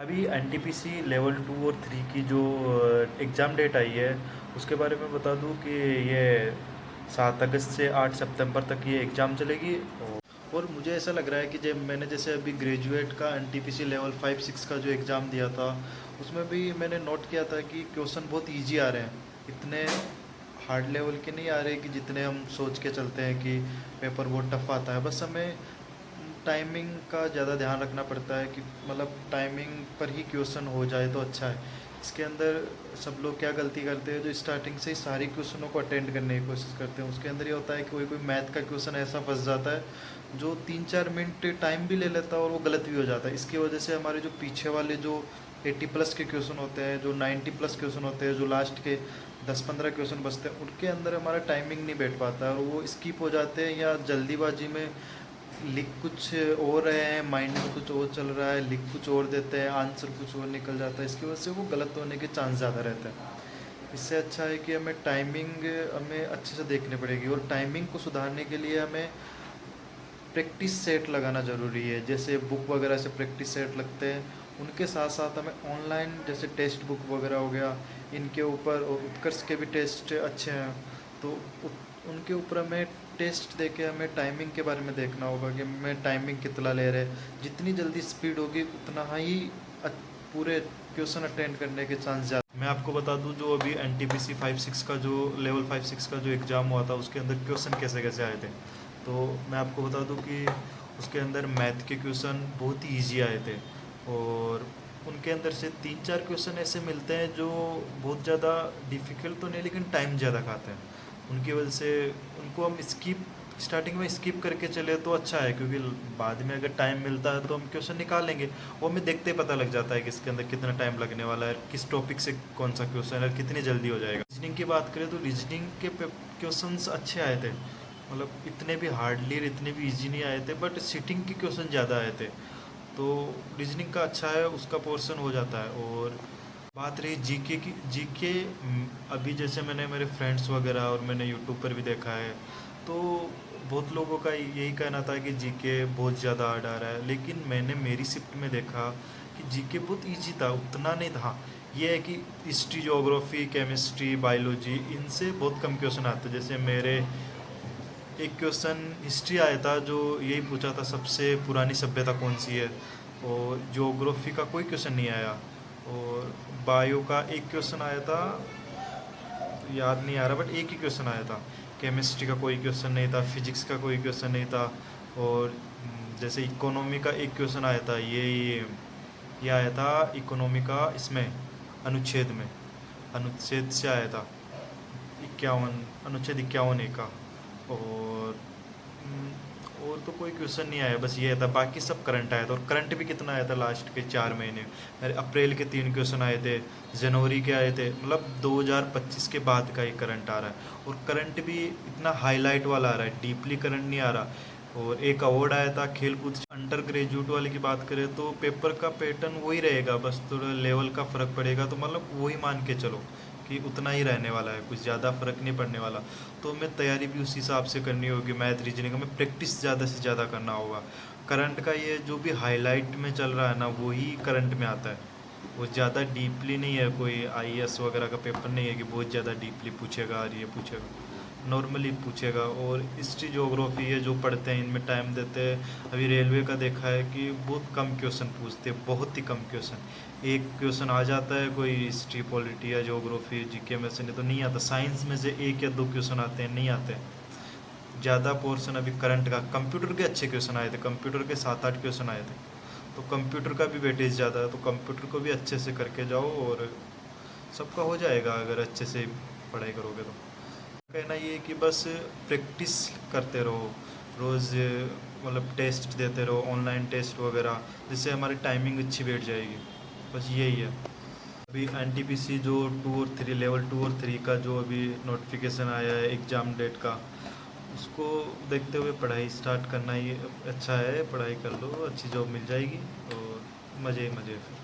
अभी NTPC level 2 और 3 की जो एग्ज़ाम डेट आई है उसके बारे में बता दूं कि ये 7 अगस्त से 8 सितंबर तक ये एग्ज़ाम चलेगी। और मुझे ऐसा लग रहा है कि जब मैंने जैसे अभी ग्रेजुएट का एनटीपीसी लेवल 5 6 का जो एग्ज़ाम दिया था उसमें भी मैंने नोट किया था कि क्वेश्चन बहुत ईजी आ रहे हैं, इतने हार्ड लेवल के नहीं आ रहे कि जितने हम सोच के चलते हैं कि पेपर बहुत टफ आता है। बस हमें टाइमिंग का ज़्यादा ध्यान रखना पड़ता है कि मतलब टाइमिंग पर ही क्वेश्चन हो जाए तो अच्छा है। इसके अंदर सब लोग क्या गलती करते हैं, जो स्टार्टिंग से ही सारी क्वेश्चनों को अटेंड करने की कोशिश करते हैं। उसके अंदर ये होता है कि कोई कोई मैथ का क्वेश्चन ऐसा फंस जाता है जो 3 4 मिनट टाइम भी ले लेता है और वो गलत भी हो जाता है। इसकी वजह से हमारे जो पीछे वाले जो 80+ के क्वेश्चन होते हैं, जो 90+ क्वेश्चन होते हैं, जो लास्ट के 10 15 क्वेश्चन बचते हैं, उनके अंदर हमारा टाइमिंग नहीं बैठ पाता है और वो स्किप हो जाते हैं या जल्दीबाजी में लिख कुछ और रहे हैं, माइंड में कुछ और चल रहा है, लिख कुछ और देते हैं, आंसर कुछ और निकल जाता है। इसकी वजह से वो गलत होने के चांस ज़्यादा रहते हैं। इससे अच्छा है कि हमें टाइमिंग हमें अच्छे से देखनी पड़ेगी और टाइमिंग को सुधारने के लिए हमें प्रैक्टिस सेट लगाना ज़रूरी है। जैसे बुक वगैरह से प्रैक्टिस सेट लगते हैं, उनके साथ साथ हमें ऑनलाइन जैसे टेक्स्ट बुक वगैरह हो गया, इनके ऊपर और उत्कर्ष के भी टेस्ट अच्छे हैं, तो उनके ऊपर हमें टेस्ट दे के हमें टाइमिंग के बारे में देखना होगा कि हमें टाइमिंग कितना ले रहे हैं। जितनी जल्दी स्पीड होगी उतना ही पूरे क्वेश्चन अटेंड करने के चांस ज़्यादा। मैं आपको बता दूं, जो अभी एनटीपीसी 5 6 का जो लेवल 5 6 का जो एग्ज़ाम हुआ था उसके अंदर क्वेश्चन कैसे कैसे आए थे। तो मैं आपको बता दूं कि उसके अंदर मैथ के क्वेश्चन बहुत ही ईजी आए थे और उनके अंदर से 3 4 क्वेश्चन ऐसे मिलते हैं जो बहुत ज़्यादा डिफ़िकल्ट तो नहीं लेकिन टाइम ज़्यादा खाते हैं। उनकी वजह से उनको हम स्किप स्टार्टिंग में स्किप करके चले तो अच्छा है, क्योंकि बाद में अगर टाइम मिलता है तो हम क्वेश्चन निकालेंगे। वो हमें देखते ही पता लग जाता है कि इसके अंदर कितना टाइम लगने वाला है, किस टॉपिक से कौन सा क्वेश्चन है, कितनी जल्दी हो जाएगा। रीजनिंग की बात करें तो रीजनिंग के क्वेश्चंस अच्छे आए थे, मतलब इतने भी हार्डली और इतने भी इजी नहीं आए थे, बट सिटिंग के क्वेश्चन ज़्यादा आए थे। तो रीजनिंग का अच्छा है, उसका पोर्शन हो जाता है। और बात रही जीके की, जीके अभी जैसे मैंने मेरे फ्रेंड्स वगैरह और मैंने यूट्यूब पर भी देखा है, तो बहुत लोगों का यही कहना था कि जीके बहुत ज़्यादा हार्ड आ रहा है, लेकिन मैंने मेरी शिफ्ट में देखा कि जीके बहुत इजी था, उतना नहीं था। ये है कि हिस्ट्री, ज्योग्राफी, केमिस्ट्री, बायोलॉजी, इनसे बहुत कम क्वेश्चन आते। जैसे मेरे एक क्वेश्चन हिस्ट्री आया था जो यही पूछा था सबसे पुरानी सभ्यता कौन सी है, और ज्योग्राफी का कोई क्वेश्चन नहीं आया, और बायो का एक क्वेश्चन आया था, याद नहीं आ रहा, बट एक ही क्वेश्चन आया था। केमिस्ट्री का कोई क्वेश्चन नहीं था, फिजिक्स का कोई क्वेश्चन नहीं था। और जैसे इकोनॉमी का एक क्वेश्चन आया था, ये आया था इकोनॉमी का, इसमें अनुच्छेद में, अनुच्छेद से आया था 51, अनुच्छेद 51 ए का। और और तो कोई क्वेश्चन नहीं आया, बस ये था। बाकी सब करंट आया था, और करंट भी कितना आया था लास्ट के 4 महीने। अप्रैल के 3 क्वेश्चन आए थे, जनवरी के आए थे, मतलब 2025 के बाद का ही करंट आ रहा है। और करंट भी इतना हाईलाइट वाला आ रहा है, डीपली करंट नहीं आ रहा। और एक अवार्ड आया था खेल कूद अंडर ग्रेजुएट वाले की बात करें तो पेपर का पैटर्न वही रहेगा, बस थोड़ा लेवल का फ़र्क पड़ेगा। तो मतलब वही मान के चलो कि उतना ही रहने वाला है, कुछ ज़्यादा फ़र्क नहीं पड़ने वाला। तो हमें तैयारी भी उस हिसाब से करनी होगी। मैथ रीजनिंग में प्रैक्टिस ज़्यादा से ज़्यादा करना होगा। करंट का ये जो भी हाईलाइट में चल रहा है ना, वही करंट में आता है। वो ज़्यादा डीपली नहीं है, कोई आईएएस वगैरह का पेपर नहीं है कि बहुत ज़्यादा डीपली पूछेगा और ये पूछेगा, नॉर्मली पूछेगा। और हिस्ट्री, ज्योग्राफी है जो पढ़ते हैं, इनमें टाइम देते हैं। अभी रेलवे का देखा है कि बहुत कम क्वेश्चन पूछते हैं, बहुत ही कम क्वेश्चन। एक क्वेश्चन आ जाता है कोई हिस्ट्री, पॉलिटी या ज्योग्राफी, जीके में से, नहीं तो नहीं आता। साइंस में से 1 या 2 क्वेश्चन आते हैं, नहीं आते। ज़्यादा पोर्शन अभी करंट का, कंप्यूटर के अच्छे क्वेश्चन आए थे, कंप्यूटर के 7 8 क्वेश्चन आए थे। तो कंप्यूटर का भी वेटेज ज़्यादा है, तो कंप्यूटर को भी अच्छे से करके जाओ और सबका हो जाएगा अगर अच्छे से पढ़ाई करोगे तो। कहना ये है कि बस प्रैक्टिस करते रहो, रोज़ मतलब टेस्ट देते रहो, ऑनलाइन टेस्ट वगैरह, जिससे हमारी टाइमिंग अच्छी बैठ जाएगी। बस यही है। अभी एनटीपीसी जो 2 और 3, लेवल 2 और 3 का जो अभी नोटिफिकेशन आया है एग्ज़ाम डेट का, उसको देखते हुए पढ़ाई स्टार्ट करना ही अच्छा है। पढ़ाई कर लो, अच्छी जॉब मिल जाएगी और मज़े ही मज़े फिर।